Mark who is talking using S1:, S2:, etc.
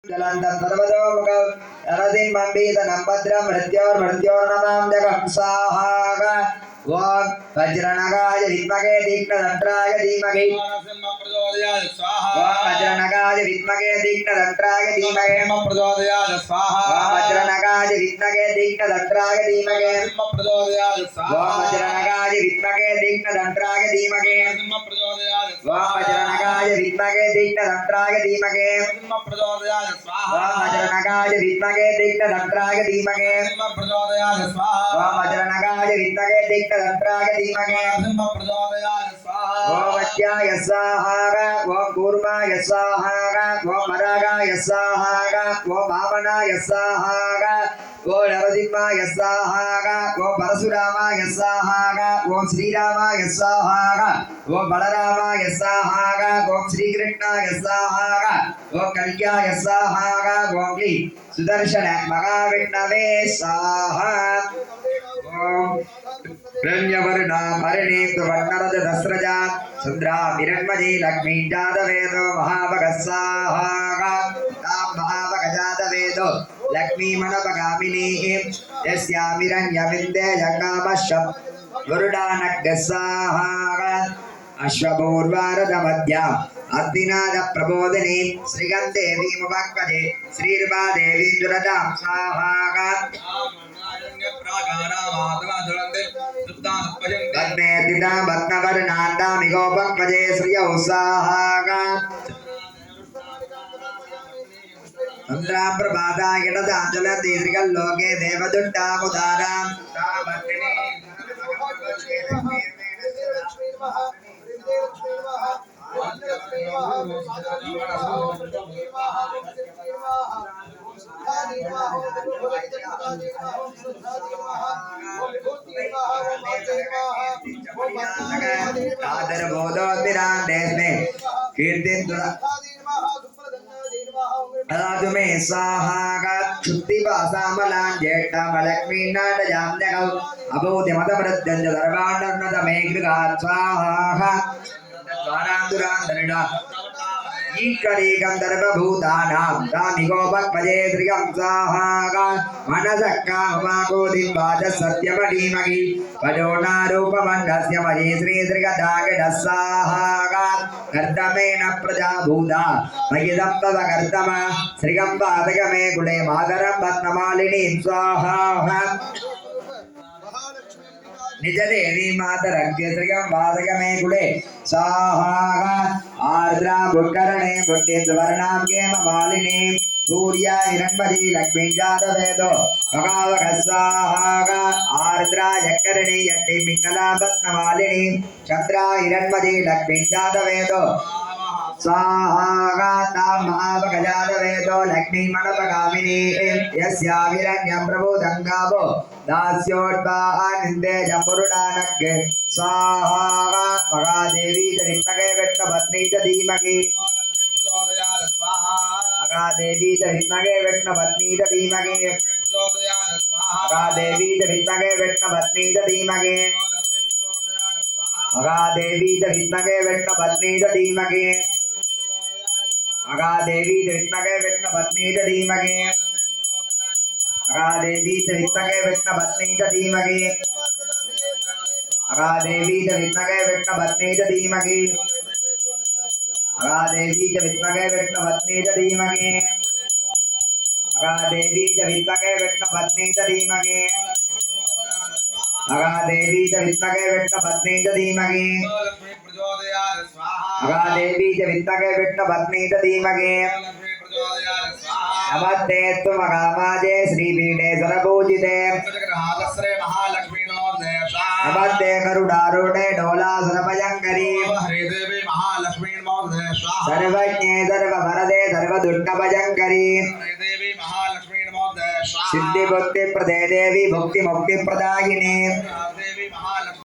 S1: जलंतं सर्वतोमुख नरसिंहं पीतनं भद्रं मृत्योर्मृत्योर्नमां जगंसाहाग ओम वज्रनगाय विद्महे तीक्ष्णदंत्राय धीमहि ओम वज्रनगाय विद्महे तीक्ष्णदंत्राय धीमहि ओम वज्रनगाय विद्महे तीक्ष्णदंत्राय धीमहि ओम वज्रनगाय विद्महे तीक्ष्णदंत्राय धीमहि ओम वज्रनगाय विद्महे तीक्ष्णदंत्राय धीमहि ओम वज्रनगाय विद्महे तीक्ष्णदंत्राय धीमहि ओम वज्रनगाय विद्महे तीक्ष्णदंत्राय धीमहि ओम वज्राय स्वाहा ओम कूर्माय स्वाहा ओम मरागाय स्वाहा ओम वामनाय स्वाहा ओम नरसिंहाय स्वाहा ओम परशुरामाय स्वाहा ओम श्रीरामाय स्वाहा ओम बलरामाय स्वाहा ओम श्रीकृष्णाय स्वाहा ओम कल्याय स्वाहा ओम सुदर्शन महाविष्णवे स्वाहा ओम रण्यवर्णा हरिणे वर्णरद दस्रजा सुंद्रा विरण्मजी लक्ष्मी जातवेदो महाभगस्साहा तां महाभगजातवेदो लक्ष्मी मनपगामिनी यस्यामिरण्यविन्दे जगामशं गुरुडानग्गस्साहा अश्वपूर्वारदमध्या अग्निनाद प्रबोधिनी श्रीगन्धेवी मुपक्वजे श्रीर्वादेवी दुरदां स्वाहा पद्मेतिता भक्तवर्णान्दामिगोपक्वजे श्रियौसाहा प्रभादायणदाञ्जलति त्रिकल्लोके देवदुट्टामुदारां में स्वाहा क्षुत्ति भाषामलां जेष्ठमलक्ष्मी नाटजाम्यगौ अबोधिमतमृत्यञ्ज सर्वाण्डर्नतमे गृहात् स्वाहा द्वारान्दुरान्दरिणा ईश्वरी गन्धर्वभूतानां कामिगोपक्वजे त्रियं स्वाहा मनसः कामकोदिवाच सत्यमधीमहि पजोनारूपमण्डस्य महे श्रीत्रिगदागडः स्वाहा कर्दमेन प्रजाभूता महिदं तव कर्दम श्रियं पादकमे कुले मातरं पद्ममालिनीं स्वाहा निज देवी मातरज्ञ श्रियं वादकमे कुले स्वाहा आर्द्रा बुट्करणे बुट्टिद्वर्णां केममालिनी सूर्या हिरण्मयी लक्ष्मी जातवेदो भगावः स्वाहा आर्द्रा यकरणे यट्टि मिङ्गला पद्ममालिनी चन्द्रा हिरण्मयी लक्ष्मी जातवेदो स्वाहा तां महाभगजातवेदो लक्ष्मी मनपगामिनी यस्याविरण्यं प्रबोधङ्गावो दास्योद्वाहानिन्दे जम्बुरुडानग्गे स्वाहा महादेवी च विद्महे विष्णुपत्नी च धीमहि महादेवी च विद्महे विष्णुपत्नी च धीमहि महादेवी च विद्महे विष्णुपत्नी च धीमहि महादेवी च विद्महे विष्णुपत्नी च धीमहि महादेवी च विद्महे विष्णुपत्नी च धीमहि महादेवी च विद्महे विष्णुपत्नी च धीमहि महादेवी च विद्महे विष्णुपत्नी च धीमहि महादेवी च विद्महे विष्णुपत्नी च धीमहि महादेवी च विद्महे विष्णुपत्नी च धीमहि महादेवी च विद्महे विष्णुपत्नी च धीमहि महादेवी च विद्महे विष्णुपत्नी च धीमहि नमस्ते त्वमगामाजे श्रीपीठे सरपूजिते नमस्ते गरुडारूढे डोलासुरभयङ्करी सर्वज्ञे सर्ववरदे सर्वदुष्टभयङ्करी सिद्धिबुद्धिप्रदे देवी भुक्तिमुक्तिप्रदायिनी